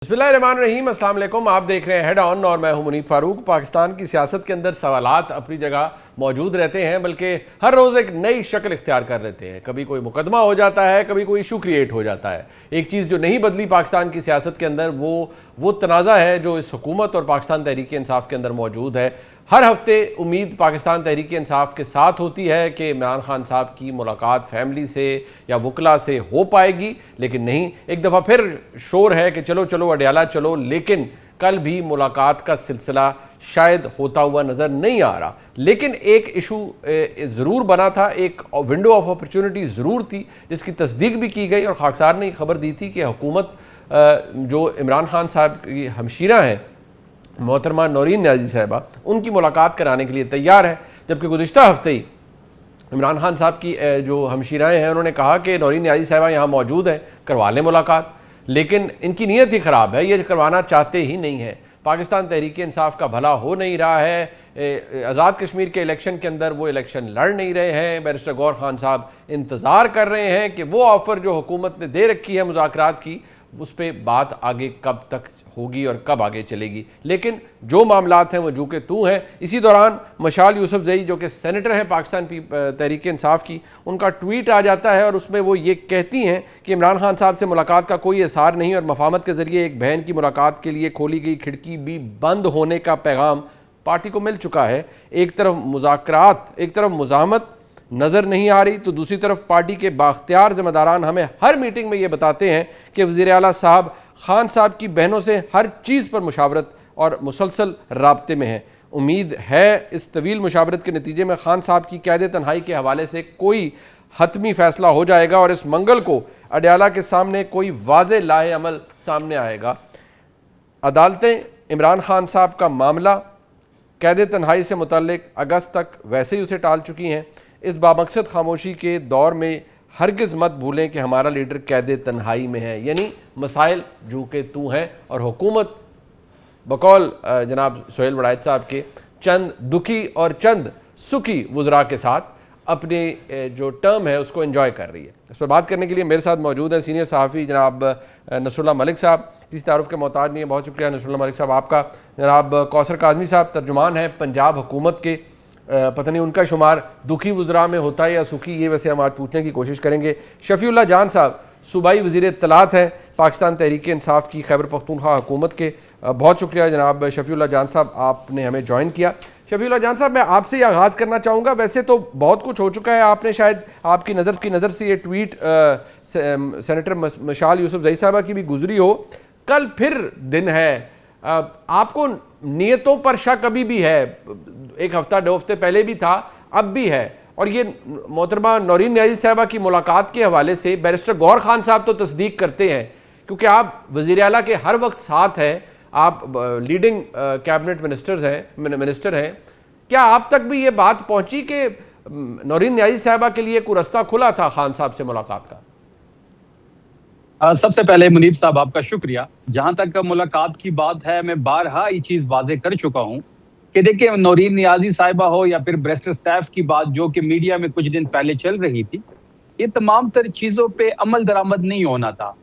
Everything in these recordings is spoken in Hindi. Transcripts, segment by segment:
बिस्मिल्लाहिर्रहमानिर्रहीम, अस्सलाम वालेकुम। आप देख रहे हैं हेड ऑन और मैं हूं मुनीब फारूक। पाकिस्तान की सियासत के अंदर सवालात अपनी जगह मौजूद रहते हैं, बल्कि हर रोज़ एक नई शक्ल इख्तियार कर लेते हैं। कभी कोई मुकदमा हो जाता है, कभी कोई इशू क्रिएट हो जाता है। एक चीज़ जो नहीं बदली पाकिस्तान की सियासत के अंदर वो तनाज़ा है जो इस हुकूमत और पाकिस्तान तहरीक इंसाफ के अंदर मौजूद है। हर हफ्ते उम्मीद पाकिस्तान तहरीक इंसाफ के साथ होती है कि इमरान खान साहब की मुलाकात फैमिली से या वकला से हो पाएगी, लेकिन नहीं। एक दफ़ा फिर शोर है कि चलो चलो अडयाला चलो, लेकिन कल भी मुलाकात का सिलसिला शायद होता हुआ नज़र नहीं आ रहा। लेकिन एक इशू ज़रूर बना था, एक विंडो ऑफ अपॉर्चुनिटी ज़रूर थी जिसकी तस्दीक भी की गई और खाकसार ने खबर दी थी कि हुकूमत जो इमरान खान साहब की हमशीरा हैं मोहतरमा नौरीन नियाज़ी साहिबा, उनकी मुलाकात कराने के लिए तैयार है। जबकि गुज़िश्ता हफ्ते ही इमरान खान साहब की जो हमशीराएँ हैं उन्होंने कहा कि नौरीन नियाज़ी साहिबा यहाँ मौजूद है, करवा लें मुलाकात। लेकिन इनकी नीयत ही ख़राब है, ये करवाना चाहते ही नहीं है। पाकिस्तान तहरीक इंसाफ का भला हो नहीं रहा है। आज़ाद कश्मीर के इलेक्शन के अंदर वो इलेक्शन लड़ नहीं रहे हैं। बैरिस्टर गौहर खान साहब इंतज़ार कर रहे हैं कि वो ऑफ़र जो हुकूमत ने दे रखी है मुज़ाकरात की, उस पर बात आगे कब तक होगी और कब आगे चलेगी। लेकिन जो मामलात हैं वो जू के तू हैं। इसी दौरान मशाल यूसुफजई जो कि सेनेटर हैं पाकिस्तान तहरीक इंसाफ की, उनका ट्वीट आ जाता है और उसमें वो ये कहती हैं कि इमरान खान साहब से मुलाकात का कोई असर नहीं और मफाहमत के ज़रिए एक बहन की मुलाकात के लिए खोली गई खिड़की भी बंद होने का पैगाम पार्टी को मिल चुका है। एक तरफ मुज़ाकरात, एक तरफ मुज़ाहमत नज़र नहीं आ रही, तो दूसरी तरफ पार्टी के बाख्तियार ज़िम्मेदारान हमें हर मीटिंग में ये बताते हैं कि वज़ीर आला साहब खान साहब की बहनों से हर चीज़ पर मुशावरत और मुसलसल राब्ते में है। उम्मीद है इस तवील मुशावरत के नतीजे में खान साहब की कैद तन्हाई के हवाले से कोई हतमी फ़ैसला हो जाएगा और इस मंगल को अडयाला के सामने कोई वाज़े लाहे अमल सामने आएगा। अदालतें इमरान खान साहब का मामला कैद तन्हाई से मुतल्लिक अगस्त तक वैसे ही उसे टाल चुकी हैं। इस बामकसद खामोशी के दौर में हरगिज़ मत भूलें कि हमारा लीडर कैद तन्हाई में है, यानी मसाइल जू के तू हैं और हुकूमत बकौल जनाब सोहेल वड़ायत साहब के चंद दुखी और चंद सुखी वज़रा के साथ अपने जो टर्म है उसको एंजॉय कर रही है। इस पर बात करने के लिए मेरे साथ मौजूद हैं सीनियर सहाफ़ी जनाब नसरुल्लाह मलिक साहब, किसी तारुफ के मोहताज नहीं है। बहुत शुक्रिया नसरुल्लाह मलिक साहब आपका। जनाब कौसर काज़मी साहब तर्जुमान हैं पंजाब हुकूमत के, पता नहीं उनका शुमार दुखी वज़रा में होता है या सुखी, ये वैसे हम आज पूछने की कोशिश करेंगे। शफ़ीउल्लाह जान साहब सूबाई वज़ीर इत्तलात हैं पाकिस्तान तहरीक इंसाफ की खैबर पख्तूनख्वा हुकूमत के। बहुत शुक्रिया जनाब शफ़ीउल्लाह जान साहब, आपने हमें ज्वाइन किया। शफ़ीउल्लाह जान साहब, मैं आपसे ही आगाज़ करना चाहूँगा। वैसे तो बहुत कुछ हो चुका है, आपने शायद आपकी नज़र से ये ट्वीट सेनेटर मशाल यूसुफजई साहबा की भी गुजरी हो। कल फिर दिन है, आपको नीयतों पर शक अभी भी है? एक हफ्ता 2 हफ्ते पहले भी था, अब भी है। और ये मोहतरमा नौरीन नियाज़ी साहिबा की मुलाकात के हवाले से बैरिस्टर गौहर खान साहब तो तस्दीक करते हैं, क्योंकि आप वज़ीर आला के हर वक्त साथ हैं, आप लीडिंग कैबिनेट मिनिस्टर हैं। क्या आप तक भी ये बात पहुंची कि नौरीन नियाज़ी साहिबा के लिए कोई रास्ता खुला था खान साहब से मुलाकात का? सबसे पहले मुनीब साहब आपका शुक्रिया। जहां तक मुलाकात की बात है, मैं बारहा ये चीज वाजे कर चुका हूं कि देखिए, नौरीन नियाज़ी साहिबा हो या फिर बैरिस्टर सैफ की बात जो कि मीडिया में कुछ दिन पहले चल रही थी, ये तमाम तर चीजों पे अमल दरामद नहीं होना था।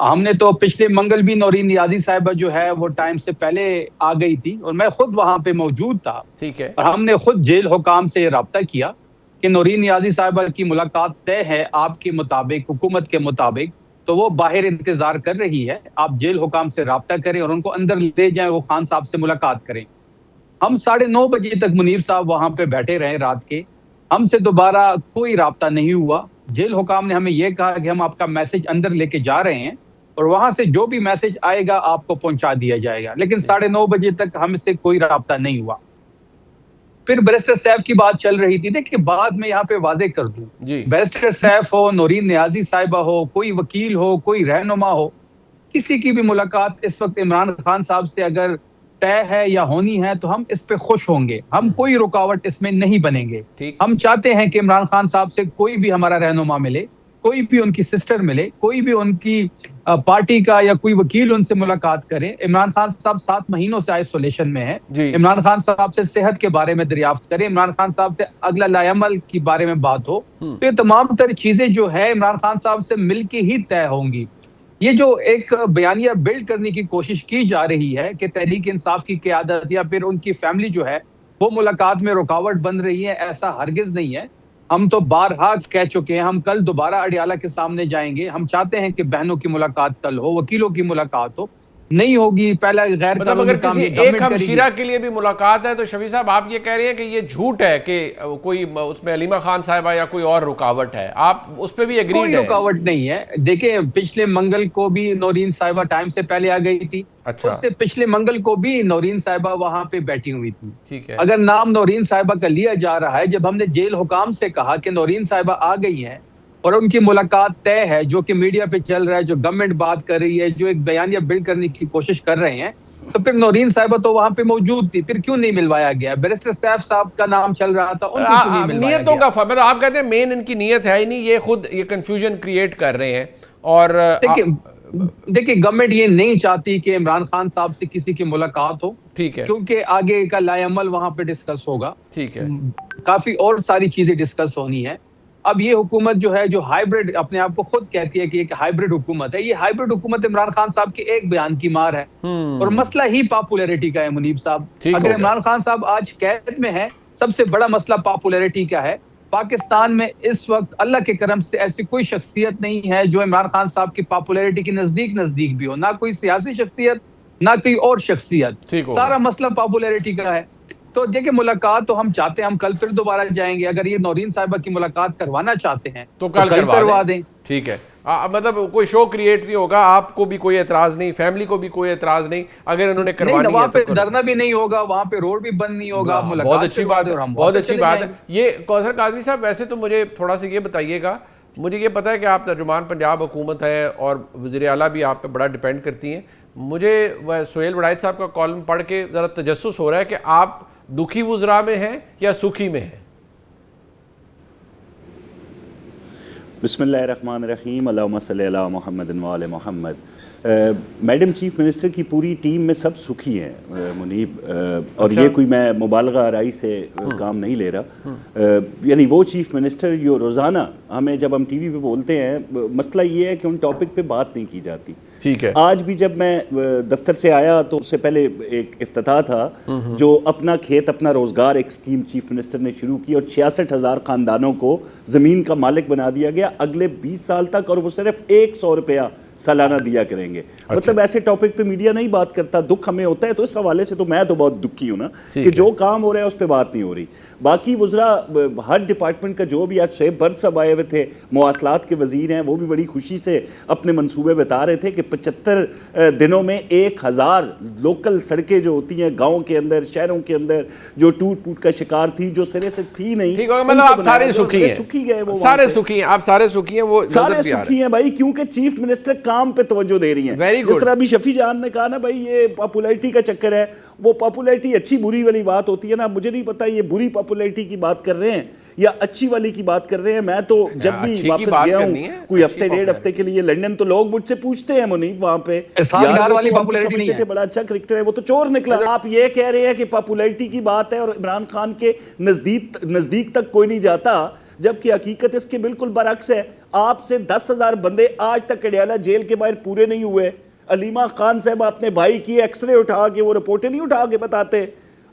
हमने तो पिछले मंगल भी नौरीन नियाज़ी साहिबा जो है वो टाइम से पहले आ गई थी और मैं खुद वहां पे मौजूद था। ठीक है। और हमने खुद जेल हुकाम से राब्ता किया कि नौरीन नियाज़ी साहिबा की मुलाकात तय है आपके मुताबिक, हुकूमत के मुताबिक, तो वो बाहर इंतजार कर रही है। आप जेल हुकाम से राब्ता करें और उनको अंदर ले जाएं, वो खान साहब से मुलाकात करें। हम 9:30 बजे तक मुनीब साहब वहां पे बैठे रहे रात के, हमसे दोबारा कोई राब्ता नहीं हुआ। जेल हुकाम ने हमें यह कहा कि हम आपका मैसेज अंदर लेके जा रहे हैं और वहां से जो भी मैसेज आएगा आपको पहुंचा दिया जाएगा, लेकिन 9:30 बजे तक हमसे कोई राब्ता नहीं हुआ। फिर बैरिस्टर सैफ की बात चल रही थी। देखिए, बाद में यहाँ पे वाजे कर दूं, बैरिस्टर सैफ हो, नौरीन नियाज़ी साहिबा हो, कोई वकील हो, कोई रहनुमा हो, किसी की भी मुलाकात इस वक्त इमरान खान साहब से अगर तय है या होनी है तो हम इस पे खुश होंगे। हम कोई रुकावट इसमें नहीं बनेंगे। हम चाहते हैं कि इमरान खान साहब से कोई भी हमारा रहनुमा मिले, कोई भी उनकी सिस्टर मिले, कोई भी उनकी पार्टी का या कोई वकील उनसे मुलाकात करे। इमरान खान साहब 7 महीनों से आइसोलेशन में है। इमरान खान साहब से सेहत के बारे में दरियाफ्त करें, इमरान खान साहब से अगला लायामल के बारे में बात हो। तो ये तमाम तर चीजें जो है इमरान खान साहब से मिलके ही तय होंगी। ये जो एक बयानिया बिल्ड करने की कोशिश की जा रही है कि तहरीक इंसाफ की क़यादत या फिर उनकी फैमिली जो है वो मुलाकात में रुकावट बन रही है, ऐसा हरगिज नहीं है। हम तो बारहा कह चुके हैं, हम कल दोबारा अडियाला के सामने जाएंगे। हम चाहते हैं कि बहनों की मुलाकात कल हो, वकीलों की मुलाकात हो, नहीं होगी पहला गैर मतलब अगर कानूनी काम किसी ये एक गवर्नमेंट करेगी। हमशीरा के लिए भी मुलाकात है तो शफी साहब आप ये कह रहे हैं कि ये झूठ है कि कोई उसमें अलीमा खान साहिबा या कोई और रुकावट है, आप उस पर भी कोई एग्रीड है? रुकावट नहीं है। देखिए, पिछले मंगल को भी नौरीन साहिबा टाइम से पहले आ गई थी। अच्छा, उससे पिछले मंगल को भी नौरीन साहिबा वहां पे बैठी हुई थी। ठीक है। अगर नाम नौरीन साहिबा का लिया जा रहा है, जब हमने जेल हुकाम से कहा कि नौरीन साहिबा आ गई हैं और उनकी मुलाकात तय है, जो कि मीडिया पे चल रहा है, जो गवर्नमेंट बात कर रही है, जो एक बयानिया बिल्ड करने की कोशिश कर रहे हैं, तो फिर नौरीन साहिबा तो वहां पे मौजूद थी, फिर क्यों नहीं मिलवाया गया? बैरिस्टर सैफ साहब का नाम चल रहा था, उनको क्यों नहीं मिलवाया नियतों गया? का मतलब आप कहते हैं मेन इनकी नियत है ही नहीं, ये खुद ये कंफ्यूजन क्रिएट कर रहे हैं। और देखिए देखिए, गवर्नमेंट ये नहीं चाहती कि इमरान खान साहब से किसी की मुलाकात हो, ठीक है, क्योंकि आगे का लाएअमल वहां पे डिस्कस होगा। ठीक है, काफी और सारी चीजें डिस्कस होनी है। अब ये हुकूमत जो है, जो हाइब्रिड अपने आप को खुद कहती है कि एक हाइब्रिड हुकूमत है, ये हाइब्रिड हुकूमत इमरान खान साहब के एक बयान की मार है। और मसला ही पॉपुलैरिटी का है मुनीब साहब। ठीक हो अगर गया। इमरान खान साहब आज कैद में है, सबसे बड़ा मसला पॉपुलैरिटी का है। पाकिस्तान में इस वक्त अल्लाह के करम से ऐसी कोई शख्सियत नहीं है जो इमरान खान साहब की पॉपुलैरिटी के नजदीक नजदीक भी हो, ना कोई सियासी शख्सियत, ना कोई और शख्सियत। ठीक हो सारा गया। मसला पॉपुलैरिटी का है। तो देखिए, मुलाकात तो हम चाहते हैं, हम कल फिर दोबारा जाएंगे। अगर ये नौरीन साहिबा की मुलाकात करवाना चाहते हैं तो कल करवा दें। ठीक है। मतलब कोई शो क्रिएट नहीं होगा, आपको भी कोई एतराज नहीं, फैमिली को भी कोई एतराज नहीं, अगर इन्होंने करवानी है वहां तो पे धरना भी नहीं होगा, वहां पे रोड भी बंद नहीं होगा। बहुत अच्छी बात है, और हम बहुत वापस अच्छी चले बात है जाएंगे। ये। कौसर काजमी साहब, वैसे तो मुझे थोड़ा सा ये बताइएगा, मुझे ये पता है कि आप तर्जुमान पंजाब हुकूमत है और वज़ीर आला भी आप पे बड़ा डिपेंड करती हैं। मुझे वह सोहेल वड़ाइद साहब का कॉलम पढ़ के ज़रा तजस्सुस हो रहा है कि आप दुखी वुज़रा में हैं या सुखी में हैं? बिस्मिल्लाहिर्रहमानिर्रहीम, अल्लाहुम्मा सल्ली अला मुहम्मद व आले मुहम्मद। मैडम चीफ मिनिस्टर की पूरी टीम में सब सुखी हैं मुनीब, और अच्छा? ये कोई मैं मुबालगा आराई से काम नहीं ले रहा। यानी वो चीफ मिनिस्टर जो रोज़ाना हमें, जब हम टीवी पे बोलते हैं, मसला ये है कि उन टॉपिक पे बात नहीं की जाती। ठीक है। आज भी जब मैं दफ्तर से आया तो उससे पहले एक इफ्तिताह था, जो अपना खेत अपना रोजगार एक स्कीम चीफ मिनिस्टर ने शुरू की और 66,000 खानदानों को ज़मीन का मालिक बना दिया गया अगले 20 साल तक, और वो सिर्फ 100 रुपया सालाना दिया करेंगे। अच्छा। मतलब ऐसे टॉपिक पे मीडिया नहीं बात करता, दुख हमें होता है। तो इस हवाले से तो मैं तो बहुत दुखी हूँ ना कि जो काम हो रहा है उस पर बात नहीं हो रही। बाकी वुज़रा हर डिपार्टमेंट का जो भी, आज शेब बर्द सब आए हुए थे, मवासलात के वजीर हैं, वो भी बड़ी खुशी से अपने मंसूबे बता रहे थे कि 75 दिनों में 1000 लोकल सड़कें जो होती हैं गाँव के अंदर, शहरों के अंदर, जो टूट फूट का शिकार थी, जो सिरे से थी नहीं, ठीक है, मतलब आप सारे सुखी हैं, सुखी गए वो, सारे सुखी हैं, आप सारे सुखी हैं, वो सारे सुखी हैं भाई, क्योंकि चीफ मिनिस्टर काम पे तवज्जो दे रही हैं। Very जिस good। तरह अभी शफी जान ने कहा ना भाई, ये पॉपुलैरिटी का चक्कर है, वो पॉपुलैरिटी अच्छी बुरी वाली बात होती है ना। मुझे नहीं पता ये बुरी पॉपुलैरिटी की बात कर रहे हैं या अच्छी वाली की बात कर रहे हैं। मैं तो जब भी वापस गया हूँ कोई हफ्ते डेढ़ हफ्ते के लिए लंदन, तो लोग मुझसे पूछते हैं मुनीब वहां पे, यार वाली पॉपुलैरिटी नहीं है, बड़ा अच्छा क्रिकेटर है, वो तो चोर निकला। आप ये कह रहे हैं कि पॉपुलैरिटी की बात है और इमरान खान के नजदीक तक कोई नहीं जाता, जबकि हकीकत इसके बिल्कुल बरअक्स है। आपसे 10,000 बंदे आज तक अडियाला जेल के बाहर पूरे नहीं हुए। अलीमा खान साहब अपने भाई की एक्सरे उठा के, वो रिपोर्टें नहीं उठा के बताते।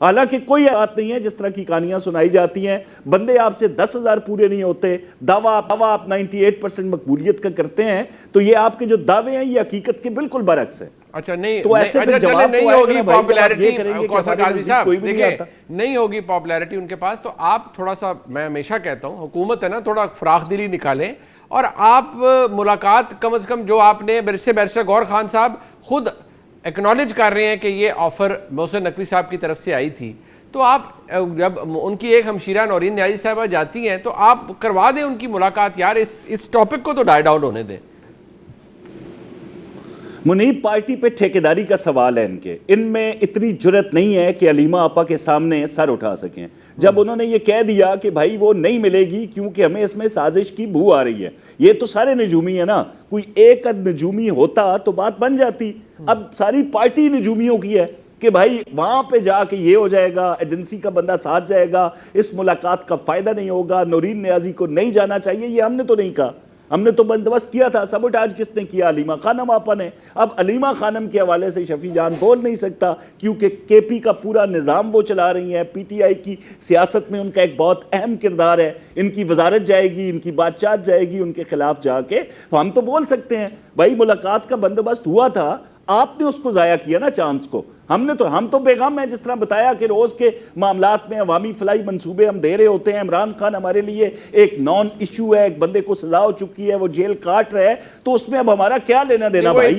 हालांकि कोई बात नहीं है, जिस तरह की कहानियां सुनाई जाती हैं, बंदे आपसे 10,000 पूरे नहीं होते। दावा आप 98% मकबूलियत का करते हैं, तो ये आपके जो दावे हैं ये हकीकत के बिल्कुल बरअक्स है। अच्छा, नहीं तो ऐसे अच्छा, जवाब चले, नहीं होगी पॉपुलैरिटी कौसर काजी साहब, देखिए नहीं होगी पॉपुलैरिटी उनके पास, तो आप थोड़ा सा, मैं हमेशा कहता हूं हुकूमत है ना, थोड़ा फराख दिली निकालें और आप मुलाकात कम से कम, जो आपने बैरिस्टर गौर खान साहब खुद एक्नॉलेज कर रहे हैं कि ये ऑफर मोहसिन नकवी साहब की तरफ से आई थी, तो आप जब उनकी एक हमशीरा नौरीन न्याजी साहबा जाती हैं तो आप करवा दें उनकी मुलाकात यार, इस टॉपिक को तो डाई डाउन होने दें। मुनीब, पार्टी पे ठेकेदारी का सवाल है इनमें इतनी जुर्रत नहीं है कि अलीमा आपा के सामने सर उठा सकें। जब उन्होंने ये कह दिया कि भाई वो नहीं मिलेगी क्योंकि हमें इसमें साजिश की बू आ रही है, ये तो सारे नजूमी है ना, कोई एक नजूमी होता तो बात बन जाती। अब सारी पार्टी नजूमियों की है कि भाई वहां पे जाके ये हो जाएगा, एजेंसी का बंदा साथ जाएगा, इस मुलाकात का फायदा नहीं होगा, नौरीन न्याजी को नहीं जाना चाहिए, ये हमने तो नहीं कहा। हमने तो बंदोबस्त किया था। सबोटाज किसने किया? अलीमा खानम आपा ने। अब अलीमा खानम के हवाले से शफी जान बोल नहीं सकता, क्योंकि केपी का पूरा निज़ाम वो चला रही है। पीटीआई की सियासत में उनका एक बहुत अहम किरदार है। इनकी वजारत जाएगी, इनकी बादशाहत जाएगी उनके खिलाफ जाके, तो हम तो बोल सकते हैं भाई मुलाकात का बंदोबस्त हुआ था, आपने उसको जाया किया ना चांस को। हम तो बेगम है, जिस तरह बताया कि रोज के मामलात में अवामी फलाई मंसूबे हम दे रहे होते हैं। इमरान खान हमारे लिए एक नॉन इशू है, एक बंदे को सजा हो चुकी है, वो जेल काट रहा है, तो उसमें अब हमारा क्या लेना देना भाई?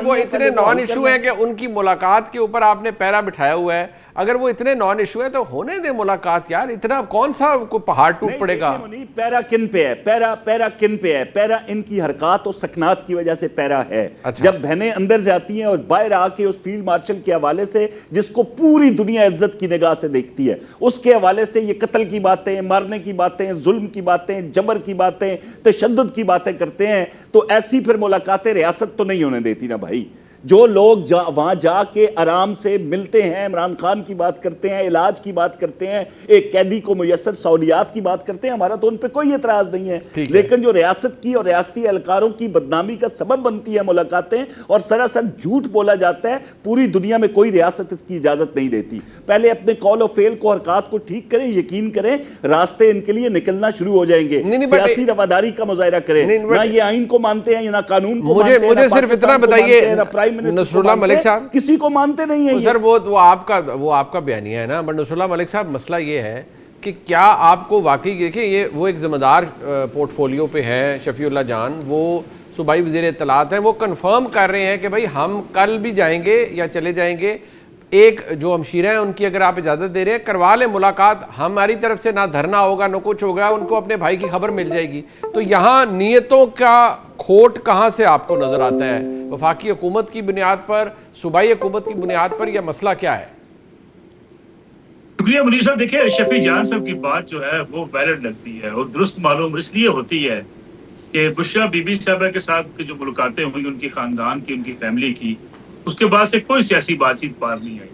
वो इतने नॉन इशू है कि उनकी मुलाकात के ऊपर आपने पैरा बिठाया हुआ है। अगर वो इतने नॉन इशू है तो होने दे मुलाकात यार, इतना कौन सा कोई पहाड़ टूट पड़ेगा? पैरा किन पे है? पैरा किन पे है? पैरा इनकी हरकत और सकनात की वजह से पैरा है। अच्छा। जब बहनें अंदर जाती हैं और बाहर आके उस फील्ड मार्शल के हवाले से, जिसको पूरी दुनिया इज्जत की निगाह से देखती है, उसके हवाले से ये कत्ल की बातें, मारने की बातें, जुल्म की बातें, जबर की बातें, तशद्दुद की बातें करते हैं, तो ऐसी फिर मुलाकातें रियासत तो नहीं होने देती ना भाई। जो लोग वहां जाके आराम से मिलते हैं, इमरान खान की बात करते हैं, इलाज की बात करते हैं, एक कैदी को मुयस्सर सहूलियात की बात करते हैं, हमारा तो उन पर कोई एतराज नहीं है। लेकिन जो रियासत की और रियासती एहलकारों की बदनामी का सबब बनती है मुलाकातें, और सरासर झूठ बोला जाता है, पूरी दुनिया में कोई रियासत इसकी इजाजत नहीं देती। पहले अपने कॉल और फेल को, हरकत को ठीक करें, यकीन करें रास्ते इनके लिए निकलना शुरू हो जाएंगे। सियासी रवादारी का मुजाहिरा करें, ना ये आइन को मानते हैं ना कानून को मानते हैं। मुझे सिर्फ इतना बताइए, नसरुल्लाह मलिक साहब किसी को मानते नहीं है सर, वो आपका बयानिया है ना, बट नसरुल्लाह मलिक साहब मसला ये है कि क्या आपको वाकई, देखिए ये वो एक जिम्मेदार पोर्टफोलियो पे है शफीउल्लाह जान, वो सूबाई वज़ीर इत्तलात हैं, वो कंफर्म कर रहे हैं कि भाई हम कल भी जाएंगे या चले जाएंगे। एक जो हमशीरा हैं उनकी अगर आप इजाज़त दे रहे हैं, करवा लें मुलाकात, हमारी तरफ से ना धरना होगा ना कुछ होगा, उनको अपने भाई की खबर मिल जाएगी। तो यहाँ नीयतों का खोट कहाँ से आपको नज़र आता है? वफाकी हुकूमत की बुनियाद पर, सूबाई हुकूमत की बुनियाद पर, यह मसला क्या है? शुक्रिया मुनीर साहब। देखिए शफी जान साहब की बात जो है वो वैलिड लगती है और दुरुस्त मालूम इसलिए होती है कि बुशरा बीबी साहबा के साथ की जो मुलाकातें हुई, उनकी खानदान की, उनकी फैमिली की, उसके बाद से कोई सियासी बातचीत पार नहीं आई।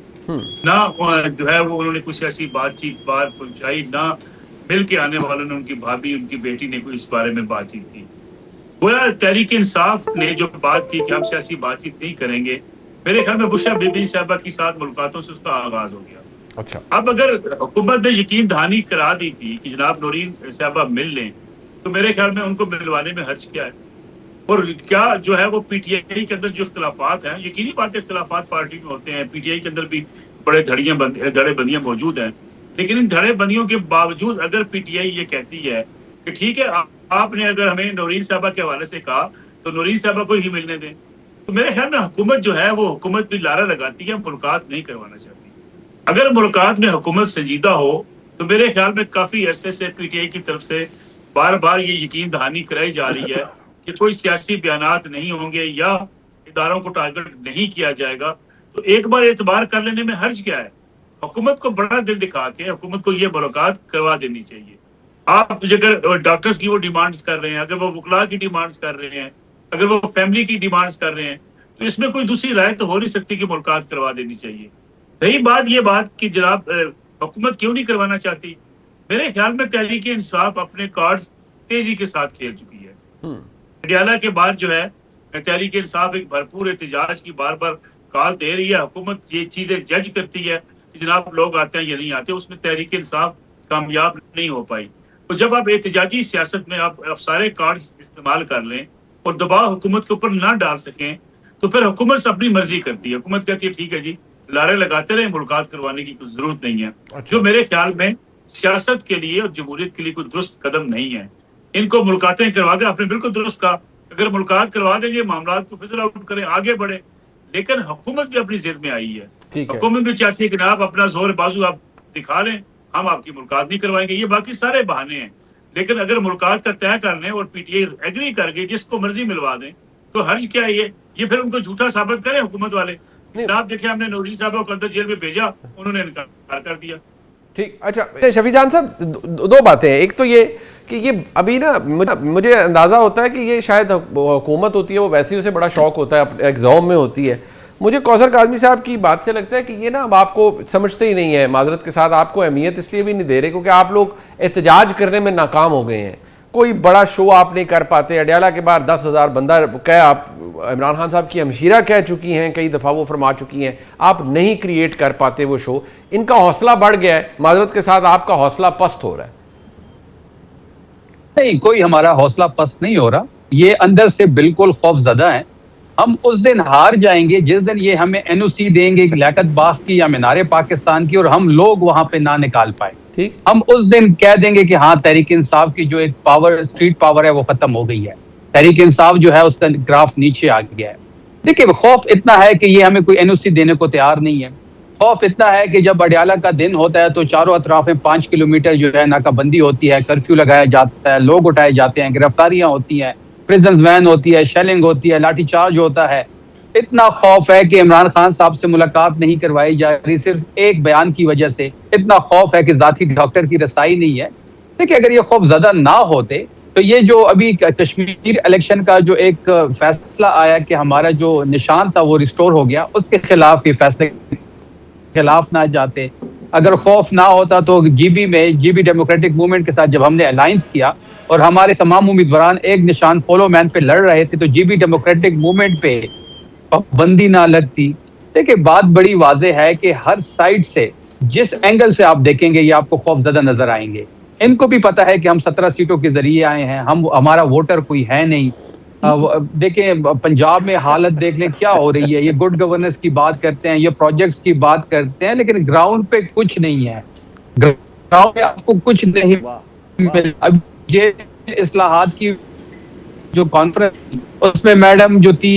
ना जो है वो उन्होंने कोई सियासी बातचीत पार पहुंचाई, ना मिल के आने वालों ने, उनकी भाभी, उनकी बेटी ने कोई इस बारे में बातचीत की। गोया तहरीक इंसाफ ने जो बात की कि हम सियासी बातचीत नहीं करेंगे, मेरे ख्याल में बुशरा बीबी साहबा के साथ मुलाकातों से उसका आगाज हो गया। अच्छा, अब अगर हुकूमत ने यकीन दहानी करा दी थी कि जनाब नौरीन साहबा मिल लें, तो मेरे ख्याल में उनको मिलवाने में हर्ज क्या है? और क्या जो है वो पीटीआई के अंदर जो इख्तलाफात हैं, यकीनी बात है इख्तलाफात पार्टी में होते हैं, पीटीआई के अंदर भी बड़े धड़े बंदियां मौजूद हैं, लेकिन इन धड़े बंदियों के बावजूद अगर पीटीआई ये कहती है कि ठीक है आपने अगर हमें नौरीन साहबा के हवाले से कहा तो नौरीन साहबा को ही मिलने दें, तो मेरे ख्याल में हुकूमत जो है वो हुकूमत भी लारा लगाती है, मुलाकात नहीं करवाना चाहती। अगर मुलाकात में हुकूमत संजीदा हो तो मेरे ख्याल में काफी अरसे से पीटीआई की तरफ से बार बार ये यकीन दहानी कराई जा रही है कि कोई सियासी बयानात नहीं होंगे या इदारों को टारगेट नहीं किया जाएगा, तो एक बार एतबार कर लेने में हर्ज क्या है? हुकूमत को बड़ा दिल दिखा के हुकूमत को ये मुलाकात करवा देनी चाहिए। आप अगर डॉक्टर्स की वो डिमांड्स कर रहे हैं, अगर वो वकला की डिमांड्स कर रहे हैं, अगर वो फैमिली की डिमांड्स कर रहे हैं, तो इसमें कोई दूसरी राय तो हो नहीं सकती कि मुलाकात करवा देनी चाहिए। रही बात ये बात कि जनाब हुकूमत क्यों नहीं करवाना चाहती, मेरे ख्याल में तहरीक इंसाफ अपने कार्ड्स तेजी के साथ खेल चुकी है। पटियाला के बाद जो है तहरीक इंसाफ एक भरपूर एहतजाज की बार बार कॉल दे रही है, हुकूमत ये चीजें जज करती है कि जनाब लोग आते हैं या नहीं आते, उसमें तहरीक इंसाफ कामयाब नहीं हो पाई। तो जब आप एहतजाजी सियासत में आप सारे कार्ड्स इस्तेमाल कर लें और दबाव हुकूमत के ऊपर ना डाल सकें, तो फिर हुकूमत अपनी मर्जी करती है। हुकूमत कहती है ठीक है जी, लारे लगाते रहे, मुलाकात करवाने की कोई जरूरत नहीं है। जो मेरे ख्याल में सियासत के लिए और जमहूरियत के लिए कोई दुरुस्त कदम नहीं है। इनको मुलाकातें करवा के आपने बिल्कुल दुरुस्त कहा, अगर मुलाकात करवा देंगे, मामला को फिजल आउट करें, आगे बढ़े, लेकिन हुकूमत भी अपनी जिद में आई है। हुकूमत भी चाहती है कि आप अपना जोर बाजू आप दिखा लें, हम आपकी मुलाकात नहीं करवाएंगे, ये बाकी सारे बहाने हैं। लेकिन अगर मुलाकात का तय कर लें और पीटीआई एग्री करके जिसको मर्जी मिलवा दें, तो हर्ज क्या है? ये फिर उनको झूठा साबित करें हुकूमत वाले। आप देखें, हमने नूरी साहब को अंदर जेल में भेजा, उन्होंने इनकार कर दिया। ठीक, अच्छा शफी जान साहब, दो बातें हैं। एक तो ये कि ये अभी ना मुझे अंदाज़ा होता है कि ये शायद हुकूमत होती है, वो वैसे ही उसे बड़ा शौक होता है, एग्जाम में होती है। मुझे कौसर काज़मी साहब की बात से लगता है कि ये ना अब आपको समझते ही नहीं है, माजरत के साथ आपको अहमियत इसलिए भी नहीं दे रहे क्योंकि आप लोग एहतजाज करने में नाकाम हो गए हैं। कोई बड़ा शो आप नहीं कर पाते? अडयाला के बाहर 10,000 बंदा कह, आप इमरान खान साहब की हमशीरा कह चुकी हैं, कई दफ़ा वो फरमा चुकी हैं, आप नहीं क्रिएट कर पाते वो शो। इनका हौसला बढ़ गया है, माजरत के साथ आपका हौसला पस्त हो रहा है। नहीं, कोई हमारा हौसला पस्त नहीं हो रहा, ये अंदर से बिल्कुल खौफजदा है। हम उस दिन हार जाएंगे जिस दिन ये हमें एनओसी देंगे लियाकत बाफ की या मीनारे पाकिस्तान की, और हम लोग वहां पे ना निकाल पाए। ठीक, हम उस दिन कह देंगे कि हाँ, तहरीक इंसाफ की जो एक पावर, स्ट्रीट पावर है, वो खत्म हो गई है। तहरीक इंसाफ जो है उसका ग्राफ नीचे आ गया है। देखिए, खौफ इतना है कि ये हमें कोई एनओसी देने को तैयार नहीं है। खौफ इतना है कि जब अडयाला का दिन होता है तो चारों अतराफ में 5 किलोमीटर जो है नाकाबंदी होती है, कर्फ्यू लगाया जाता है, लोग उठाए जाते हैं, गिरफ्तारियां होती हैं, प्रिजन वैन होती है, शेलिंग होती है, लाठीचार्ज होता है। इतना खौफ है कि इमरान खान साहब से मुलाकात नहीं करवाई जा रही, सिर्फ एक बयान की वजह से। इतना खौफ है कि जाती डॉक्टर की रसाई नहीं है। देखिए, अगर ये खौफ ज्यादा ना होते तो ये जो अभी कश्मीर इलेक्शन का जो एक फैसला आया कि हमारा जो निशान था वो रिस्टोर हो गया, उसके खिलाफ ये फैसले खिलाफ ना जाते। अगर खौफ ना होता तो जीबी डेमोक्रेटिक मूवमेंट के साथ जब हमने अलायंस किया और हमारे तमाम उम्मीदवार एक निशान पोलो मैन पे लड़ रहे थे, तो जीबी डेमोक्रेटिक मूवमेंट पे पाबंदी ना लगती। देखिए, बात बड़ी वाज़ेह है कि हर साइड से, जिस एंगल से आप देखेंगे, ये आपको खौफजदा नजर आएंगे। इनको भी पता है कि हम 17 सीटों के जरिए आए हैं, हमारा वोटर कोई है नहीं। देखें, पंजाब में हालत देख लें क्या हो रही है। ये गुड गवर्नेंस की बात करते हैं, ये प्रोजेक्ट्स की बात करते हैं, लेकिन ग्राउंड पे कुछ नहीं है। ग्राउंड पे आपको कुछ नहीं मिल। अब ये इस्लाहात की जो कॉन्फ्रेंस, उसमें मैडम जो थी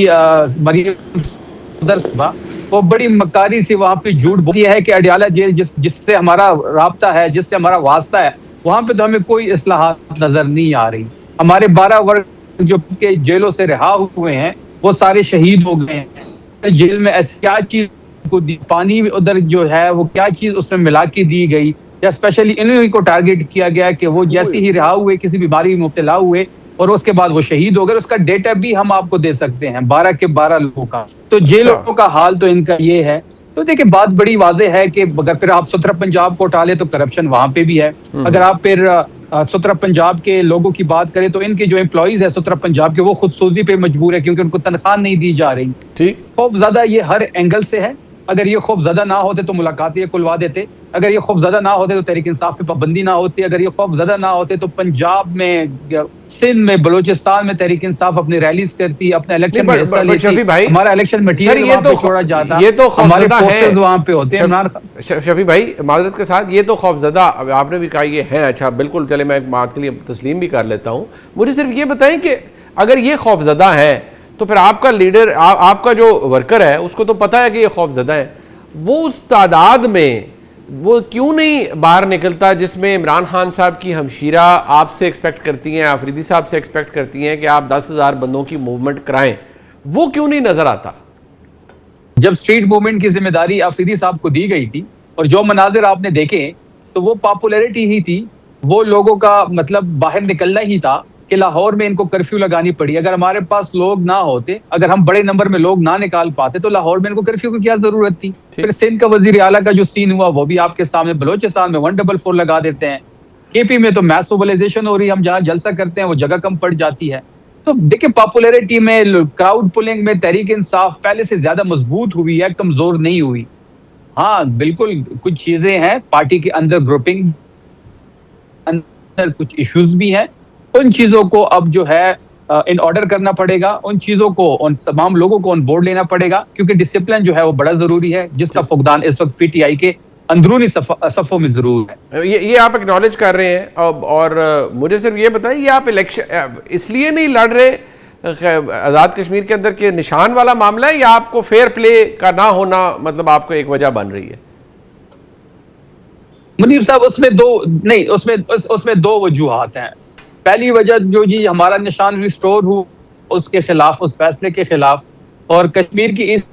मरियम सदर, वो बड़ी मकारी से वहां पे झूठ बोलती है कि अडयाला जेल जिससे हमारा राब्ता है, जिससे हमारा वास्ता है, वहां पे तो हमें कोई इस्लाहात नजर नहीं आ रही। हमारे 12 वर्ग जो के जेलों से रिहा हुए हैं वो सारे शहीद हो गए हैं। जेल में ऐसी क्या चीज को दी, पानी उधर जो है वो क्या चीज उसमें मिला के दी गई, या स्पेशली इन्हीं को टारगेट किया गया कि वो जैसे ही रिहा हुए किसी बीमारी में मुब्तला हुए और उसके बाद वो शहीद हो गए। उसका डेटा भी हम आपको दे सकते हैं, 12 के 12 लोगों का। तो जेलों का हाल तो इनका ये है। तो देखिए, बात बड़ी वाज़ेह है कि अगर फिर आप 17 पंजाब को उठा ले तो करप्शन वहां पे भी है। अगर आप फिर 17 पंजाब के लोगों की बात करें तो इनके जो एम्प्लॉइज है 17 पंजाब के, वो खुदसूजी पे मजबूर है क्योंकि उनको तनख्वाह नहीं दी जा रही। ठीक, खौफ ज्यादा ये हर एंगल से है। अगर ये खौफ ज्यादा ना होते तो मुलाकात ये खुलवा देते। अगर ये खौफ ज्यादा ना होते तो तहरीक इंसाफ पे पाबंदी ना होती। अगर ये खौफ ज्यादा ना होते तो पंजाब में, सिंध में, बलूचिस्तान में तहरीक इंसाफ अपनी रैलीज करती, अपने इलेक्शन में हिस्सा लेती, हमारा इलेक्शन मटीरियल वहां पे छोड़ा जाता, ये तो हमारे पोस्टर्स वहां पे होते हैं। शफी भाई, माजरत के साथ, ये तो खौफजदा आपने भी कहा ये है। अच्छा, बिल्कुल, चले मैं एक बात के लिए तस्लीम भी कर लेता हूँ। मुझे सिर्फ ये बताएं कि अगर ये खौफजदा है तो फिर आपका लीडर, आपका जो वर्कर है, उसको तो पता है कि ये खौफजदा है, वो उस तादाद में वो क्यों नहीं बाहर निकलता जिसमें इमरान खान साहब की हमशीरा आपसे एक्सपेक्ट करती हैं, आफरीदी साहब से एक्सपेक्ट करती हैं कि आप 10,000 बंदों की मूवमेंट कराएं? वो क्यों नहीं नजर आता? जब स्ट्रीट मूवमेंट की जिम्मेदारी आफरीदी साहब को दी गई थी और जो मनाजिर आपने देखे तो वो पॉपुलैरिटी ही थी, वो लोगों का मतलब बाहर निकलना ही था कि लाहौर में इनको कर्फ्यू लगानी पड़ी। अगर हमारे पास लोग ना होते, अगर हम बड़े नंबर में लोग ना निकाल पाते तो लाहौर में इनको कर्फ्यू की क्या जरूरत थी। फिर सिंध का वजीर आला का जो सीन हुआ वो भी आपके सामने, बलोचिस्तान में 144 लगा देते हैं, केपी में तो मैस मोबिलाइजेशन हो रही है, हम जहाँ जलसा करते हैं वो जगह कम पड़ जाती है। तो देखिए, पॉपुलैरिटी में, क्राउड पुलिंग में तहरीक इंसाफ पहले से ज्यादा मजबूत हुई है, कमजोर नहीं हुई। हाँ, बिल्कुल कुछ चीजें हैं पार्टी के अंदर, ग्रुपिंग अंदर कुछ इश्यूज भी हैं। उन चीजों को अब जो है इन ऑर्डर करना पड़ेगा, उन चीजों को, उन तमाम लोगों को ऑन बोर्ड लेना पड़ेगा, क्योंकि डिसिप्लिन जो है वो बड़ा जरूरी है, जिसका फुकदान इस वक्त पीटीआई के अंदरूनी सफों में जरूर है। ये आप एक्नॉलेज कर रहे हैं। और मुझे सिर्फ ये बताइए, ये आप इलेक्शन इसलिए नहीं लड़ रहे, आज़ाद कश्मीर के अंदर के निशान वाला मामला है, या आपको फेयर प्ले का ना होना मतलब आपको एक वजह बन रही है? मुनीर साहब, उसमें दो वजूहात हैं। पहली वजह जो जी हमारा निशान रिस्टोर हुआ उसके खिलाफ, उस फैसले के खिलाफ, और कश्मीर की इस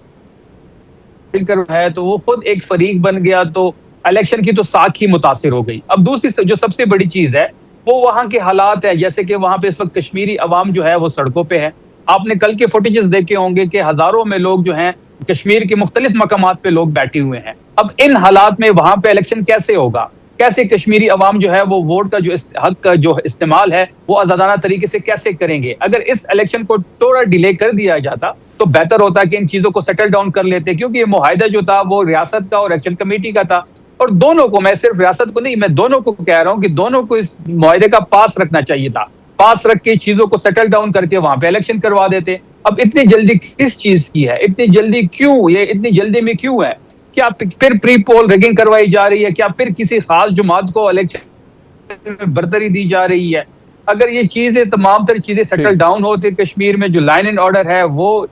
है तो वो खुद एक फरीक बन गया, तो इलेक्शन की तो साख ही मुतासिर हो गई। अब दूसरी जो सबसे बड़ी चीज है वो वहां के हालात है, जैसे कि वहां पे इस वक्त कश्मीरी अवाम जो है वो सड़कों पे है। आपने कल के फुटेजेस देखे होंगे कि हजारों में लोग जो हैं कश्मीर के मुख्तलिफ मकामात पे लोग बैठे हुए हैं। अब इन हालात में वहां पे इलेक्शन कैसे होगा? कैसे कश्मीरी अवाम जो है वो वोट का जो हक का जो इस्तेमाल है वो आजादाना तरीके से कैसे करेंगे। अगर इस इलेक्शन को थोड़ा डिले कर दिया जाता तो बेहतर होता कि इन चीजों को सेटल डाउन कर लेते, क्योंकि ये मुआहिदा जो था वो रियासत का और इलेक्शन कमेटी का था, और दोनों को, मैं सिर्फ रियासत को नहीं, मैं दोनों को कह रहा हूं कि दोनों को इस मुआहिदे का पास रखना चाहिए था। पास रख के चीजों को सेटल डाउन करके वहां पे इलेक्शन करवा देते। अब इतनी जल्दी किस चीज की है, इतनी जल्दी क्यों, ये इतनी जल्दी में क्यों है? क्या फिर प्री पोल रिगिंग करवाई जा रही है? क्या फिर किसी खास जमात को इलेक्शन में बरतरी दी जा रही है? अगर ये चीजें, तमाम तरह चीजें सेटल डाउन होती, कश्मीर में जो लाइन एंड ऑर्डर है वो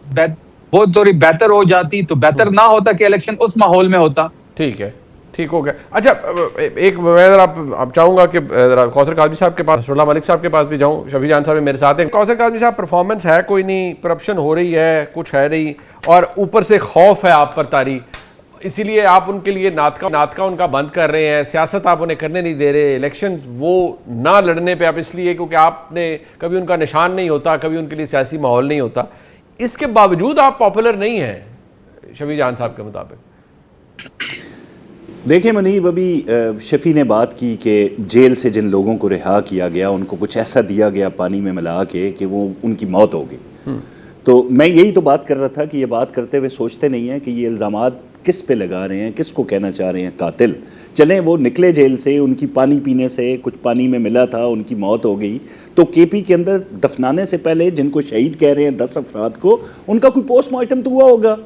थोड़ी बेहतर हो जाती, तो बेहतर ना होता कि इलेक्शन उस माहौल में होता। ठीक है, ठीक हो गया। अच्छा, एक मैं जरा आप चाहूंगा कि कौसर काज़मी साहब के पास, नसरुल्लाह मलिक साहब के पास भी जाऊं। शफी जान साहब मेरे साथ हैं। कौसर काज़मी साहब, परफॉर्मेंस है कोई नहीं, करप्शन हो रही है, कुछ है नहीं, और ऊपर से खौफ है आप पर तारी, इसीलिए आप उनके लिए नाटका उनका बंद कर रहे हैं, सियासत आप उन्हें करने नहीं दे रहे, इलेक्शन वो ना लड़ने पे आप इसलिए क्योंकि आपने कभी उनका निशान नहीं होता, कभी उनके लिए सियासी माहौल नहीं होता, इसके बावजूद आप पॉपुलर नहीं हैं शफी जान साहब के मुताबिक। देखिए मुनीब, अभी शफी ने बात की कि जेल से जिन लोगों को रिहा किया गया उनको कुछ ऐसा दिया गया पानी में मिला के कि वो उनकी मौत हो गई। तो मैं यही तो बात कर रहा था कि ये बात करते हुए सोचते नहीं हैं कि ये इल्ज़ामात किस पे लगा रहे हैं, किसको कहना चाह रहे हैं कातिल। चलें, वो निकले जेल से, उनकी पानी पीने से कुछ पानी में मिला था, उनकी मौत हो गई, तो केपी के अंदर दफनाने से पहले जिनको शहीद कह रहे हैं 10 अफराद को, उनका कोई पोस्टमार्टम तो हुआ होगा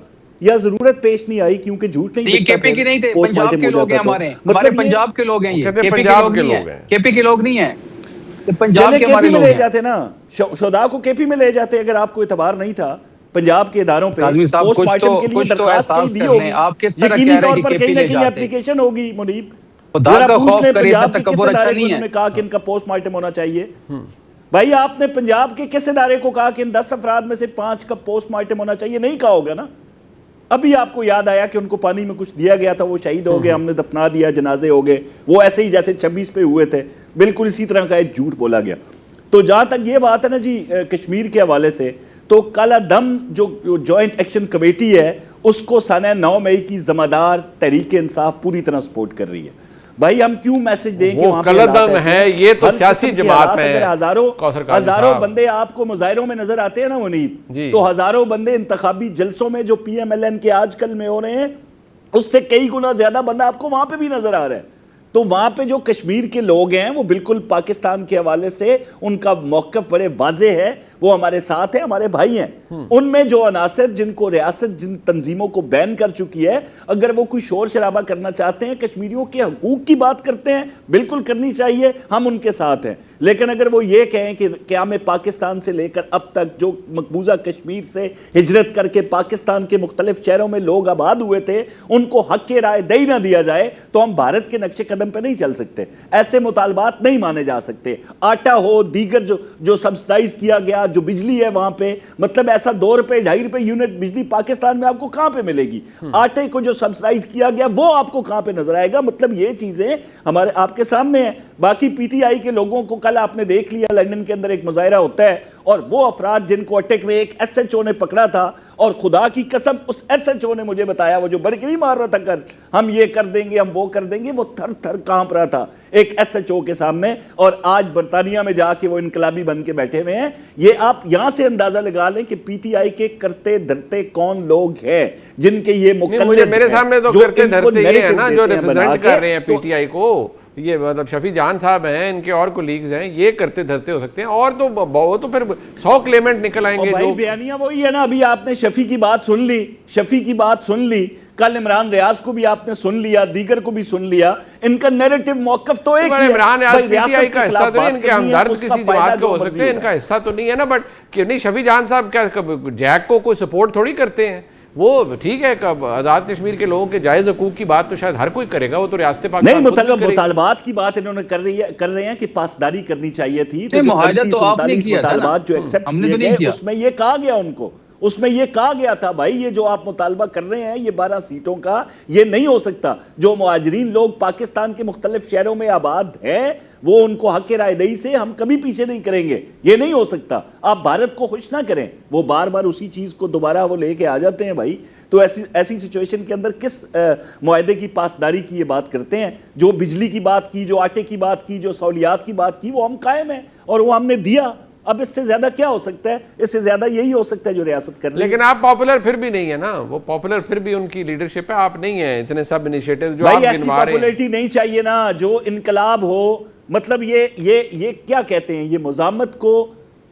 या जरूरत पेश नहीं आई, क्योंकि झूठ नहीं, ये केपी के नहीं थे, पंजाब के लोग हैं, हमारे पंजाब के लोग हैं, ये केपी के लोग नहीं है, केपी के लोग नहीं है, पंजाब के हमारे लोग ले जाते ना, शोदा को केपी में ले जाते अगर आपको इतबार नहीं था। पंजाब के इदारों पे पोस्टमार्टम के लिए दरखास्त कहीं दी होगी, यकीनी तौर पर कहीं ना कहीं एप्लीकेशन होगी। मुनीब, जरा पूछ ले पंजाब के किस इदारे को उन्होंने कहा कि इनका पोस्टमार्टम होना चाहिए। भाई, आपने पंजाब के किस इदारे को कहा कि इन 10 अफराद में से 5 का पोस्टमार्टम होना चाहिए? नहीं कहा होगा ना। अभी आपको याद आया कि उनको पानी में कुछ दिया गया था, वो शहीद हो गए, हमने दफना दिया, जनाजे हो गए, वो ऐसे ही जैसे 26 पे हुए थे, बिल्कुल इसी तरह का एक झूठ बोला गया। तो जहां तक ये बात है ना जी कश्मीर के हवाले से, तो काला दम जो जॉइंट एक्शन कमेटी है उसको सने 9 मई की ज़िम्मेदार तहरीक इंसाफ पूरी तरह सपोर्ट कर रही है। भाई, हम क्यों मैसेज दें कि वहां काला दम है, ये तो सियासी जमात है। हजारों बंदे आपको मुजाहिरों में नजर आते हैं ना मुनीब, तो हजारों बंदे इंतखाबी जलसों में जो PMLN के आजकल में हो रहे हैं, उससे कई गुना ज्यादा बंदा आपको वहां पे भी नजर आ रहा है। तो वहां पे जो कश्मीर के लोग हैं वो बिल्कुल पाकिस्तान के हवाले से उनका मौक़िफ़ बड़े वाज़े है, वो हमारे साथ हैं, हमारे भाई हैं। उनमें जो अनासर जिनको रियासत जिन तंजीमों को बैन कर चुकी है, अगर वो कोई शोर शराबा करना चाहते हैं, कश्मीरियों के हकूक़ की बात करते हैं, बिल्कुल करनी चाहिए, हम उनके साथ हैं। लेकिन अगर वो ये कहें कि क्या में पाकिस्तान से लेकर अब तक जो मकबूजा कश्मीर से हिजरत करके पाकिस्तान के मुख्तलिफ शहरों में लोग आबाद हुए थे, उनको हक के राय दे ना दिया जाए, तो हम भारत के नक्शे कदम पे नहीं चल सकते। ऐसे मुतालबात नहीं माने जा सकते। आटा हो, दीगर जो सब्सिडाइज किया गया जो बिजली है वहां पे, मतलब ऐसा 2 रुपए 2.5 रुपए यूनिट बिजली पाकिस्तान में आपको कहां पे मिलेगी? आटे को जो सब्सिडाइज किया गया वो आपको कहां पे नजर आएगा? मतलब ये चीजें हमारे आपके सामने है। बाकी PTI के लोगों को कल आपने देख लिया, लंदन के अंदर एक मुजाहिरा होता है और वो अफराद जिनको अटैक में एक SHO ने पकड़ा था, और खुदा की कसम उस SHO ने मुझे बताया, वो जो बड़करी मार रहा था कर हम ये कर देंगे, हम वो कर देंगे, वो थर थर कांप रहा था एक SHO के सामने, और आज बर्तानिया में जाके वो इनकलाबी बन के बैठे हुए हैं। ये आप यहां से अंदाजा लगा लें कि PTI के करते धरते कौन लोग हैं जिनके ये मुकल्लिद मेरे सामने तो करते धरते ये है ना जो रिप्रेजेंट कर रहे हैं PTI को, ये मतलब शफी जान साहब हैं, इनके और कोलीग्स हैं, ये करते धरते हो सकते हैं, और तो वो तो फिर 100 क्लेमेंट निकल आएंगे। भाई बयानिया वही है ना। अभी आपने शफी की बात सुन ली, शफी की बात सुन ली, कल इमरान रियाज को भी आपने सुन लिया, दीगर को भी सुन लिया। इनका नैरेटिव मौक़िफ़ तो एक ही है। इमरान रियाज PTI का हिस्सा तो नहीं, इनके हमदर्द किसी जमात का हो सकते हैं, इनका हिस्सा तो नहीं है ना। बट क्यों नहीं, शफी जान साहब क्या जैक को कोई सपोर्ट थोड़ी करते हैं? वो ठीक है, आज़ाद कश्मीर के लोगों के जायज़ हकूक़ की बात तो शायद हर कोई करेगा, वो तो रियासत पाकिस्तान नहीं, मुतालबात की बात इन्होंने कर रहे हैं कि पासदारी करनी चाहिए थी। तो मुआहिदा तो आपने किया था ना, जो एक्सेप्ट किए गए उसमें ये कहा गया उनको, उसमें यह कहा गया था भाई ये जो आप मुतालबा कर रहे हैं ये 12 सीटों का, ये नहीं हो सकता। जो मुहाजिरीन लोग पाकिस्तान के मुख्तलिफ शहरों में आबाद हैं वो उनको हक रायदही से हम कभी पीछे नहीं करेंगे, ये नहीं हो सकता। आप भारत को खुश ना करें, वो बार बार उसी चीज को दोबारा वो लेके आ जाते हैं भाई। तो ऐसी सिचुएशन के अंदर किस मुआहदे की पासदारी की ये बात करते हैं? जो बिजली की बात की, जो आटे की बात की, जो सहूलियात की बात की, वो हम कायम हैं और वो हमने दिया। अब इससे ज्यादा क्या हो सकता है? इससे ज्यादा यही हो सकता है जो रियासत कर रही है। लेकिन आप पॉपुलर फिर भी नहीं है ना, वो पॉपुलर फिर भी उनकी लीडरशिप है, आप नहीं है इतने सब इनिशिएटिव जो भाई आप ऐसी गिनवा रहे हैं। पॉपुलैरिटी नहीं चाहिए ना जो इनकलाब हो। मतलब ये क्या कहते हैं, ये मुजामत को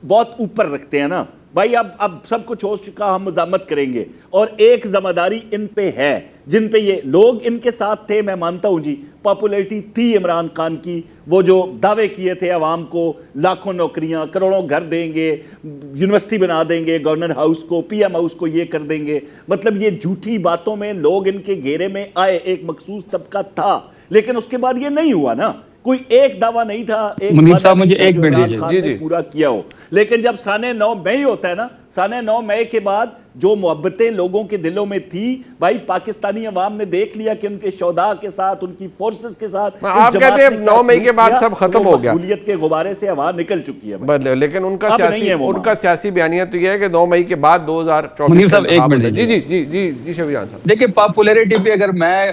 बहुत ऊपर रखते हैं ना भाई। अब सब कुछ हो चुका, हम मुजामत करेंगे। और एक जिम्मेदारी इन पे है, जिन पे ये लोग इनके साथ थे। मैं मानता हूं जी, पॉपुलैरिटी थी इमरान खान की, वो जो दावे किए थे अवाम को, लाखों नौकरियां, करोड़ों घर देंगे, यूनिवर्सिटी बना देंगे, गवर्नर हाउस को, पीएम हाउस को ये कर देंगे। मतलब ये झूठी बातों में लोग इनके घेरे में आए, एक मखसूस तबका था। लेकिन उसके बाद ये नहीं हुआ ना, कोई एक दावा नहीं था, एक मुनीब वादा साहब नहीं मुझे था एक जो मिनट इमरान दीजिए। खान जी, ने जी। पूरा किया हो। लेकिन जब साने 9 मई होता है ना, साने 9 मई के बाद जो मोहब्बतें लोगों के दिलों में थी भाई, पाकिस्तानी अवाम ने देख लिया कि उनके शौदा के साथ, उनकी फोर्सेस के साथ इस आप जमात कहते हैं ने क्या 9 मई के सलूक बाद किया, सब खत्म वो हो गया। मकबूलियत के गुब्बारे से हवा निकल चुकी है भाई। लेकिन उनका अब नहीं सियासी है वो उनका सियासी बयानिया तो यह है कि 9 मई के बाद 2024 मुनीब साहब, का एक इंतखाब मिनट होता है। जी जी दीजिए। जी जी जी शफीक साहब। देखिए, पॉपुलैरिटी पे अगर मैं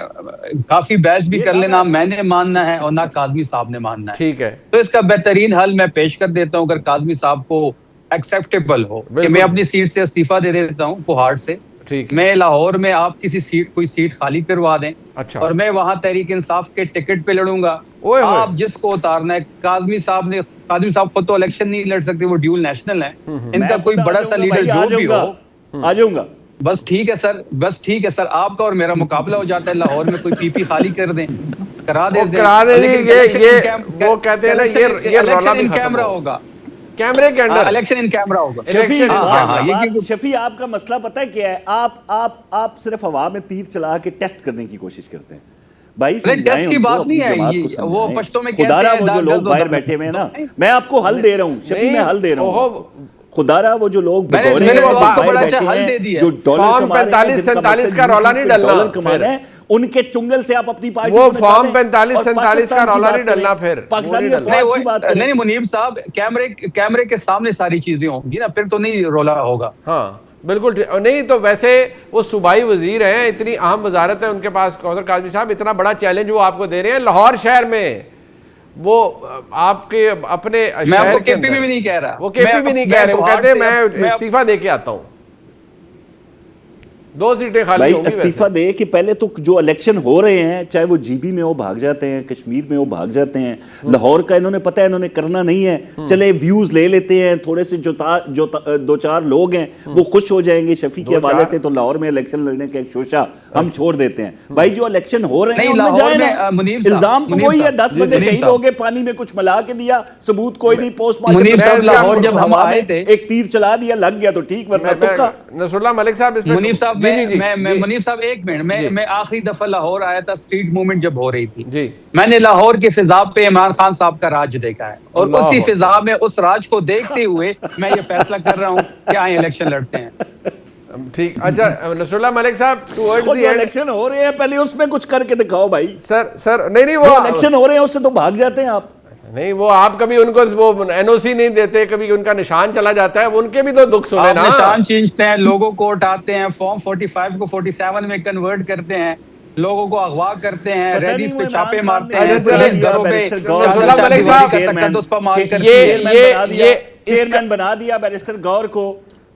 काफी बहस भी ये कर दावा लेना, है। मैंने मानना है और ना काजमी साहब ने मानना है, ठीक है, तो इसका बेहतरीन हल मैं पेश कर देता हूं। अगर काजमी साहब को एक्सेप्टेबल हो कि बिल्कुल। मैं अपनी सीट से इस्तीफा दे देता हूं कोहाट से, ठीक है। मैं लाहौर में आप कोई सीट खाली करवा दें, अच्छा। और मैं वहां तहरीक इंसाफ के टिकट पे लड़ूंगा। ओए होए। आप जिसको उतारना है, काजमी साहब खुद तो इलेक्शन नहीं लड़ सकते, वो ड्यूल नेशनल है। इनका मैं कोई खुद आ बड़ा सा जाऊंगा लीडर भाई, जो भी हो, आ जाऊंगा। बस ठीक है सर, आपका और मेरा मुकाबला हो जाता है। लाहौर में कोई पीपी खाली कर दें, करा वो देते करा दें। लेकिन ये election वो कहते हैं ना, ये रौला इलेक्शन भी इन खत्म कैमरा हो। होगा, कैमरे के अंदर इलेक्शन इन कैमरा होगा। शफी, Election in हाँ, हाँ, ये क्योंकि- शफी आपका मसला पता है क्या है? आप सिर्फ हवा में तीर चला के टेस्ट करने की कोशिश करते हैं भाई। समझाएं टेस्ट की उनको, बात अपनी नहीं है जमात ये, को वो समझाएं। पश्तो में कहते खुदारा हैं, वो जो दाग लोग दस दो बाहर दाग बैठे हुए हैं ना, नहीं। मैं आपको हल दे रहा हूँ शफी, नहीं, मैं हल दे रहा हूँ। ओहो, खुदारा वो जो लोग मैंने- भगौड़े मैंने हैं, वो जो आपको बाहर बड़ा बैठे अच्छा हल हैं, दे दिया। जो डॉलर फॉर्म कमा रहे हैं, 45 जिनका 47 मकसद का रौला यूट्यूब नहीं पे डलना डॉलर कमाना फिर। है, उनके चुंगल से आप अपनी पार्टी वो को निकालें फॉर्म 45 और 47 पाकिस्तान का की रौला बात नहीं डलना करें, फिर, वो पाकिस्तानी नहीं डलना। अफवाज की बात करें। नहीं मुनीब साहब, कैमरे के सामने सारी चीजें होंगी ना, फिर तो नहीं रोला होगा। हाँ बिल्कुल ठीक। नहीं तो वैसे वो सूबाई वजीर हैं, इतनी अहम वजारत है उनके पास, कौसर काजमी साहब, इतना बड़ा चैलेंज वो आपको दे रहे हैं लाहौर शहर में। वो आपके अपने मैं शहर आपको के केपी अंदर, भी नहीं कह रहा, वो केपी भी नहीं कह रहे, वो कहते हैं मैं इस्तीफा दे के आता हूँ। 2 सीटें खाली भाई होंगी इस्तीफा वैसे। दे कि पहले तो जो इलेक्शन हो रहे हैं, चाहे वो जीबी में वो भाग जाते हैं, कश्मीर में वो भाग जाते हैं, लाहौर का इन्होंने पता है इन्होंने करना नहीं है, चले व्यूज ले लेते हैं, थोड़े से जो 2-4 लोग हैं वो खुश हो जाएंगे शफी के हवाले से, तो लाहौर में इलेक्शन लड़ने का एक शोशा हम छोड़ देते हैं। भाई जो इलेक्शन हो रहे हैं नहीं, उनमें लाहौर जाए में, ना। मुनीब साहब, इल्जाम तो मुनीब वही है, साहब, 10 जी, बंदे मुनीब शहीद साहब। हो गए, पानी में कुछ मिला के दिया, सबूत कोई नहीं, पोस्टमार्टम मुनीब साहब, लाहौर जब हम हवा आए में थे, एक तीर चला दिया, लग गया तो ठीक, वरना तुक्का। नसरुल्लाह मलिक साहब इस पे- मुनीब साहब, जी, जी, जी, मैं जी। मुनीब साहब एक मिनट, जी। मैं आखिरी दफा लाहौर आया था, स्ट्रीट मूवमेंट जब हो रही थी, जी। मैंने लाहौर के फिजा पे इमरान खान साहब का राज देखा है, और अल्लाह उसी अकबर। फिजा में उस राज को देखते हुए मैं ये फैसला कर रहा हूँ कि आए इलेक्शन लड़ते हैं। ठीक। अच्छा नसरुल्लाह मलिक साहब, टुवर्ड्स और द जो एंड, इलेक्शन हो रहे हैं पहले उसमें कुछ करके दिखाओ भाई। सर नहीं वो वो इलेक्शन हो रहे हैं उससे तो भाग जाते हैं आप। नहीं, वो आप कभी उनको वो एनओसी नहीं देते, कभी उनका निशान चला जाता है, उनके भी तो दुख सुने आप ना। निशान खींचते हैं, लोगों को उठाते हैं, फॉर्म 45 को 47 में कन्वर्ट करते हैं, लोगों को अगवा करते हैं, पता रेडीज नहीं पे वो छापे इमरान मारते खान हैं, ने पुलिस दिया, घरों पे बैरिस्टर गौर नसरुल्लाह चादर मलिक चादर साहब, का तक्का दुस पर मार करती ये है। चेयरमैन बना दिया बैरिस्टर गौर को,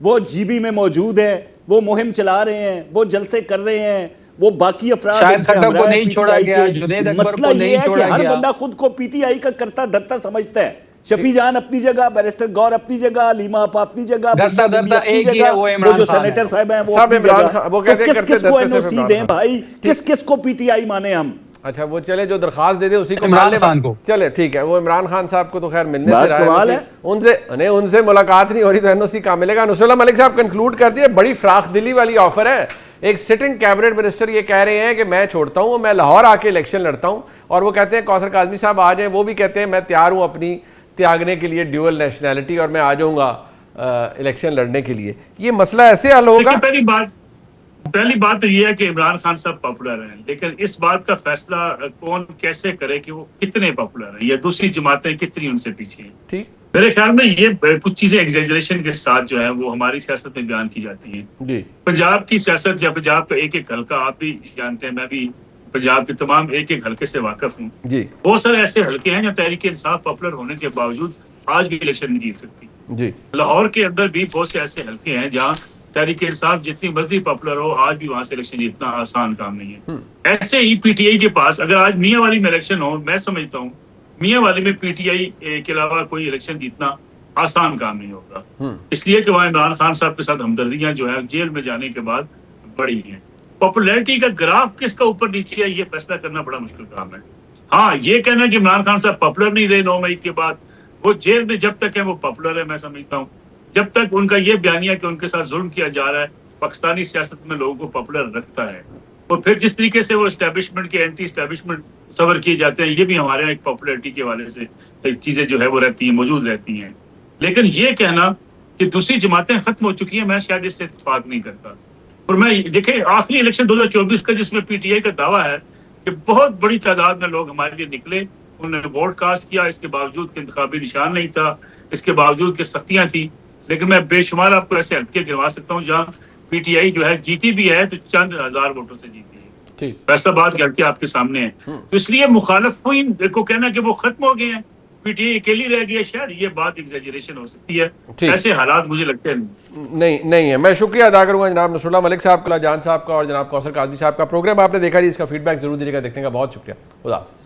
वो जीबी में मौजूद है, वो मुहिम चला रहे हैं, वो जलसे कर रहे हैं, वो बाकी अफराद शाहिद उनसे खट्टर को हमरा है नहीं छोड़ा PTI गया, के। जुनैद अकबर मसला को ये नहीं है कि छोड़ा हर गया। बंदा खुद को पीटीआई का करता धरता समझता है। शफी जान अपनी जगह, बैरिस्टर गौर अपनी जगह, लीमा आपा अपनी जगह, धरता बुशरा बीबी धरता अपनी एक ही है, जगह, वो वो इमरान जो खान है। सेनेटर साहब हैं वो सब अपनी इमरान जगह। खान, वो तो कहते हैं किस करते किस को धरते सिर्फ एनओसी इमरान दें खान। भाई, किस किस को पीटीआई माने हम? अच्छा वो चले, जो दरखास्त दे दे उसी को इमरान मान ले। खान को। चले ठीक है, वो इमरान खान साहब को तो खैर मिलने बस से रहा कमाल है, है। उनसे मुलाकात नहीं हो रही तो एनओसी कहाँ मिलेगा। नसरुल्लाह मलिक साहब कंक्लूड कर दिए, बड़ी फ्राख दिली वाली ऑफर है। एक सिटिंग कैबिनेट मिनिस्टर ये कह रहे हैं कि मैं छोड़ता हूँ, मैं लाहौर आके इलेक्शन लड़ता हूँ, और वो कहते हैं कौसर काजमी साहब आ जाएं, वो भी कहते हैं मैं तैयार हूँ अपनी त्यागने के लिए ड्यूअल नेशनैलिटी, और मैं आ जाऊँगा इलेक्शन लड़ने के लिए। ये मसला ऐसे हल होगा। देखिए, पहली बात तो ये है कि इमरान खान साहब पॉपुलर हैं, लेकिन इस बात का फैसला कौन कैसे करे कि वो कितने पॉपुलर हैं, या दूसरी जमातें कितनी उनसे पीछे हैं। ठीक। मेरे ख्याल में ये कुछ चीजें एग्जेजरेशन के साथ जो है वो हमारी सियासत में बयान की जाती हैं। जी पंजाब की सियासत या पंजाब का एक एक हल्का आप भी जानते हैं, मैं भी पंजाब के तमाम एक एक हल्के से वाकिफ हूँ। जी बहुत सारे ऐसे हल्के हैं जहाँ तहरीक इंसाफ पॉपुलर होने के बावजूद आज भी इलेक्शन नहीं जीत सकती। जी लाहौर के अंदर भी बहुत से ऐसे हल्के हैं जहाँ तहरीक इंसाफ जितनी मर्जी पॉपुलर हो आज भी वहां से इलेक्शन जीतना आसान काम नहीं है। ऐसे ही पीटीआई के पास अगर आज मियाँ वाली में इलेक्शन हो, मैं समझता हूँ मियाँ वाली में पीटीआई के अलावा कोई इलेक्शन जीतना आसान काम नहीं होगा, इसलिए कि वहाँ इमरान खान साहब के साथ हमदर्दियां जो है जेल में जाने के बाद बढ़ी हैं। पॉपुलैरिटी का ग्राफ किसका ऊपर नीचे है ये फैसला करना बड़ा मुश्किल काम है। हाँ, ये कहना कि इमरान खान साहब पॉपुलर नहीं रहे 9 मई के बाद, वो जेल में जब तक है वो पॉपुलर है। मैं समझता हूँ जब तक उनका ये बयानिया कि उनके साथ जुल्म किया जा रहा है पाकिस्तानी सियासत में लोगों को पॉपुलर रखता है, और फिर जिस तरीके से वो एस्टेब्लिशमेंट के एंटी एस्टेब्लिशमेंट सबर किए जाते हैं, ये भी हमारे यहाँ एक पॉपुलैरिटी के हवाले से चीजें जो है वो रहती हैं, मौजूद रहती हैं। लेकिन ये कहना कि दूसरी जमातें खत्म हो चुकी हैं, मैं शायद इससे इत्तेफाक नहीं करता। और मैं देखें आखिरी इलेक्शन 2024 का जिसमें पीटीआई का दावा है कि बहुत बड़ी तादाद में लोग हमारे लिए निकले, उन्होंने वोट कास्ट किया, इसके बावजूद कि इंतखाबी निशान नहीं था, इसके बावजूद कि सख्तियां थी, लेकिन मैं बेशुमार आपको ऐसे हल्के गिनवा सकता हूँ जहाँ पीटीआई जो है जीती भी है तो चंद हजार वोटों से जीती है। ठीक फैसलाबाद करके आपके सामने है। तो इसलिए मुखालिफिन को कहना कि वो खत्म हो गए हैं, पीटीआई अकेली रह गई है, शायद ये बात एग्जैजरेशन हो सकती है। ऐसे हालात मुझे लगते हैं नहीं है। मैं शुक्रिया अदा करूंगा जनाब नसरुल्लाह मलिक साहब का, जान साहब का और जनाब कौसर काजमी साहब का। प्रोग्राम आपने देखा जी, इसका फीडबैक जरूर दीजिएगा। देखने का बहुत शुक्रिया। खुदा हाफिज़।